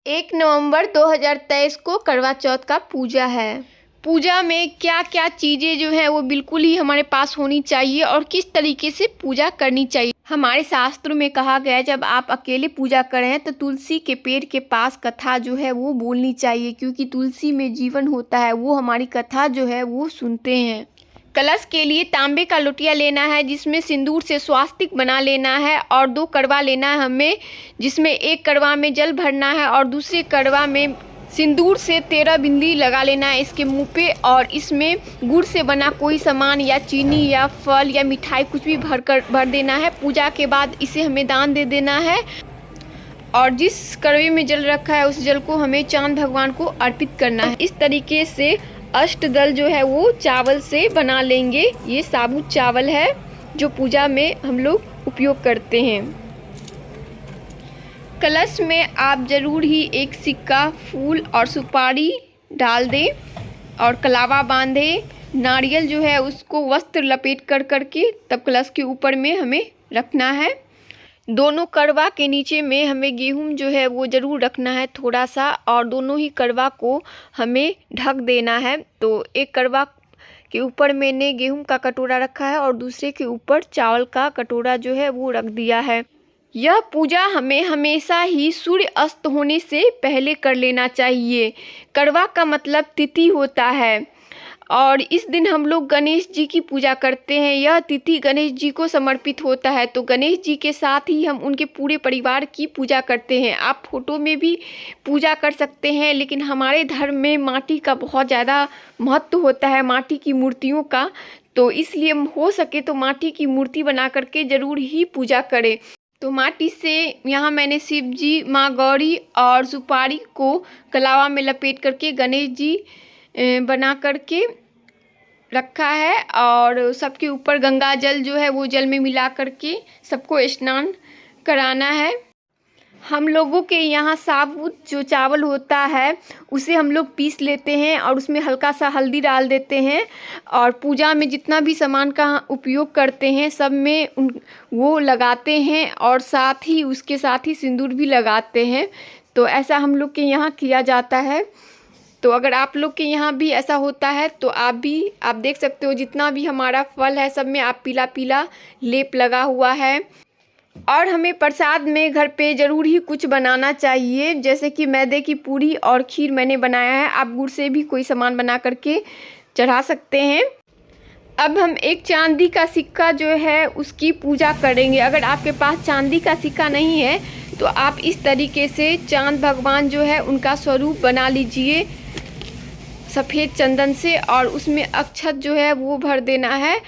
1 नवंबर 2023 को करवा चौथ का पूजा है। पूजा में क्या क्या चीज़ें जो है वो बिल्कुल ही हमारे पास होनी चाहिए और किस तरीके से पूजा करनी चाहिए। हमारे शास्त्रों में कहा गया है जब आप अकेले पूजा करें तो तुलसी के पेड़ के पास कथा जो है वो बोलनी चाहिए, क्योंकि तुलसी में जीवन होता है। वो हमारी कथा जो है वो सुनते हैं। कलश के लिए तांबे का लोटिया लेना है जिसमें सिंदूर से स्वास्तिक बना लेना है और 2 कड़वा लेना है हमें, जिसमें एक कड़वा में जल भरना है और दूसरे कड़वा में सिंदूर से 13 बिंदी लगा लेना है इसके मुंह पे। और इसमें गुड़ से बना कोई सामान या चीनी या फल या मिठाई कुछ भी भर देना है। पूजा के बाद इसे हमें दान दे देना है और जिस कड़वे में जल रखा है उस जल को हमें चांद भगवान को अर्पित करना है। इस तरीके से अष्टदल जो है वो चावल से बना लेंगे। ये साबुत चावल है जो पूजा में हम लोग उपयोग करते हैं। कलश में आप ज़रूर ही एक सिक्का, फूल और सुपारी डाल दें और कलावा बांधे। नारियल जो है उसको वस्त्र लपेट कर करके तब कलश के ऊपर में हमें रखना है। दोनों कड़वा के नीचे में हमें गेहूं जो है वो ज़रूर रखना है थोड़ा सा, और दोनों ही कड़वा को हमें ढक देना है। तो एक कड़वा के ऊपर मैंने गेहूं का कटोरा रखा है और दूसरे के ऊपर चावल का कटोरा जो है वो रख दिया है। यह पूजा हमें हमेशा ही सूर्य अस्त होने से पहले कर लेना चाहिए। कड़वा का मतलब तिथि होता है और इस दिन हम लोग गणेश जी की पूजा करते हैं। यह तिथि गणेश जी को समर्पित होता है, तो गणेश जी के साथ ही हम उनके पूरे परिवार की पूजा करते हैं। आप फोटो में भी पूजा कर सकते हैं, लेकिन हमारे धर्म में माटी का बहुत ज़्यादा महत्व होता है, माटी की मूर्तियों का। तो इसलिए हो सके तो माटी की मूर्ति बना करके ज़रूर ही पूजा करें। तो माटी से यहाँ मैंने शिव जी, माँ गौरी और सुपारी को कलावा में लपेट करके गणेश जी बना करके रखा है और सबके ऊपर गंगा जल जो है वो जल में मिला करके सबको स्नान कराना है। हम लोगों के यहाँ साबुत जो चावल होता है उसे हम लोग पीस लेते हैं और उसमें हल्का सा हल्दी डाल देते हैं और पूजा में जितना भी सामान का उपयोग करते हैं सब में वो लगाते हैं और साथ ही उसके साथ ही सिंदूर भी लगाते हैं। तो ऐसा हम लोग के यहाँ किया जाता है। तो अगर आप लोग के यहाँ भी ऐसा होता है तो आप देख सकते हो जितना भी हमारा फल है सब में आप पीला पीला लेप लगा हुआ है। और हमें प्रसाद में घर पे ज़रूर ही कुछ बनाना चाहिए, जैसे कि मैदे की पूरी और खीर मैंने बनाया है। आप गुड़ से भी कोई सामान बना करके चढ़ा सकते हैं। अब हम एक चांदी का सिक्का जो है उसकी पूजा करेंगे। अगर आपके पास चांदी का सिक्का नहीं है तो आप इस तरीके से चांद भगवान जो है उनका स्वरूप बना लीजिए सफ़ेद चंदन से और उसमें अक्षत जो है वो भर देना है।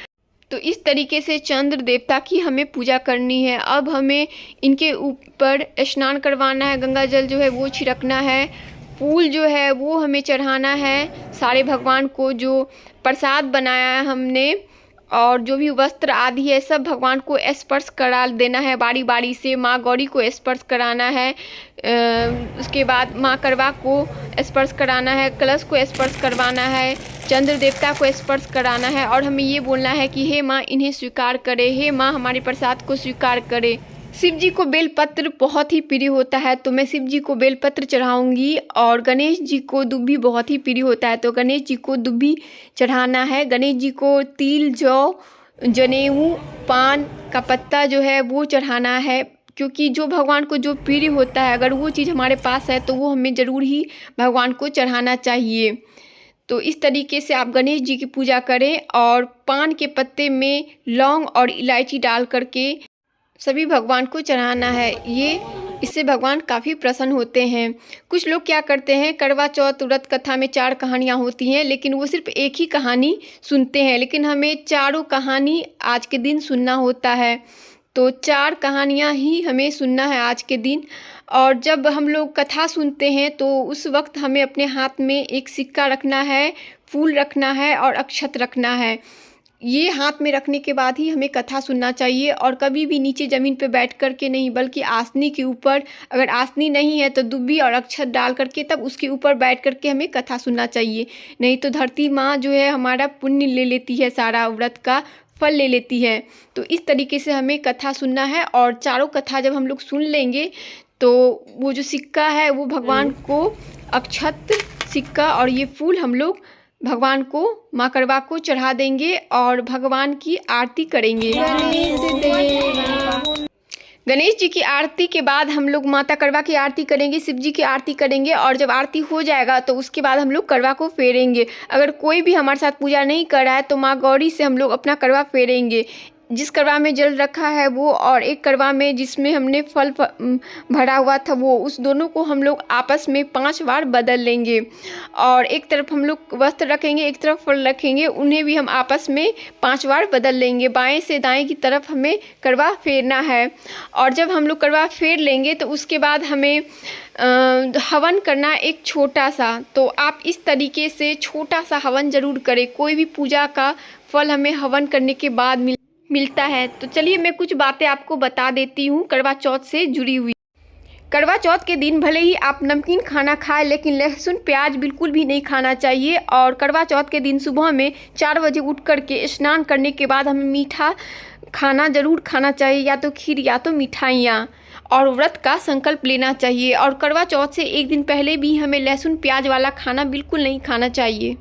तो इस तरीके से चंद्र देवता की हमें पूजा करनी है। अब हमें इनके ऊपर स्नान करवाना है, गंगा जल जो है वो छिड़कना है, फूल जो है वो हमें चढ़ाना है सारे भगवान को। जो प्रसाद बनाया है हमने और जो भी वस्त्र आदि है सब भगवान को स्पर्श करा देना है बारी बारी से। माँ गौरी को स्पर्श कराना है, उसके बाद माँ करवा को स्पर्श कराना है, कलश को स्पर्श करवाना है, चंद्र देवता को स्पर्श कराना है और हमें ये बोलना है कि हे माँ इन्हें स्वीकार करे, हे माँ हमारे प्रसाद को स्वीकार करे। शिव जी को बेलपत्र बहुत ही प्रिय होता है तो मैं शिव जी को बेलपत्र चढ़ाऊंगी और गणेश जी को दुब्बी बहुत ही प्रिय होता है तो गणेश जी को दुब्बी चढ़ाना है। गणेश जी को तिल, जौ, जनेऊ, पान का पत्ता जो है वो चढ़ाना है, क्योंकि जो भगवान को जो प्रिय होता है अगर वो चीज़ हमारे पास है तो वो हमें ज़रूर ही भगवान को चढ़ाना चाहिए। तो इस तरीके से आप गणेश जी की पूजा करें और पान के पत्ते में लौंग और इलायची डाल करके सभी भगवान को चढ़ाना है। इससे भगवान काफ़ी प्रसन्न होते हैं। कुछ लोग क्या करते हैं, करवा चौथ व्रत कथा में 4 कहानियाँ होती हैं लेकिन वो सिर्फ एक ही कहानी सुनते हैं, लेकिन हमें चारों कहानी आज के दिन सुनना होता है। तो 4 कहानियाँ ही हमें सुनना है आज के दिन। और जब हम लोग कथा सुनते हैं तो उस वक्त हमें अपने हाथ में एक सिक्का रखना है, फूल रखना है और अक्षत रखना है। ये हाथ में रखने के बाद ही हमें कथा सुनना चाहिए और कभी भी नीचे ज़मीन पे बैठ कर के नहीं, बल्कि आसनी के ऊपर, अगर आसनी नहीं है तो दुब्बी और अक्षत डाल करके तब उसके ऊपर बैठ करके हमें कथा सुनना चाहिए। नहीं तो धरती माँ जो है हमारा पुण्य ले लेती है, सारा व्रत का फल ले लेती है। तो इस तरीके से हमें कथा सुनना है और चारों कथा जब हम लोग सुन लेंगे तो वो जो सिक्का है वो भगवान को अक्षत सिक्का और ये फूल हम लोग भगवान को, माँ करवा को चढ़ा देंगे और भगवान की आरती करेंगे। गणेश जी की आरती के बाद हम लोग माता करवा की आरती करेंगे, शिव जी की आरती करेंगे और जब आरती हो जाएगा तो उसके बाद हम लोग करवा को फेरेंगे। अगर कोई भी हमारे साथ पूजा नहीं कर रहा है तो माँ गौरी से हम लोग अपना करवा फेरेंगे। जिस करवा में जल रखा है वो और एक करवा में जिसमें हमने फल भरा हुआ था वो, उस दोनों को हम लोग आपस में 5 बार बदल लेंगे। और एक तरफ हम लोग वस्त्र रखेंगे, एक तरफ फल रखेंगे, उन्हें भी हम आपस में 5 बार बदल लेंगे। बाएं से दाएं की तरफ हमें करवा फेरना है। और जब हम लोग करवा फेर लेंगे तो उसके बाद हमें हवन करना एक छोटा सा। तो आप इस तरीके से छोटा सा हवन ज़रूर करें। कोई भी पूजा का फल हमें हवन करने के बाद मिलता है। तो चलिए मैं कुछ बातें आपको बता देती हूँ करवा चौथ से जुड़ी हुई। करवा चौथ के दिन भले ही आप नमकीन खाना खाएं लेकिन लहसुन प्याज बिल्कुल भी नहीं खाना चाहिए। और करवा चौथ के दिन सुबह में 4 बजे उठ करके स्नान करने के बाद हमें मीठा खाना ज़रूर खाना चाहिए, या तो खीर या तो मिठाइयाँ, और व्रत का संकल्प लेना चाहिए। और करवा चौथ से एक दिन पहले भी हमें लहसुन प्याज वाला खाना बिल्कुल नहीं खाना चाहिए।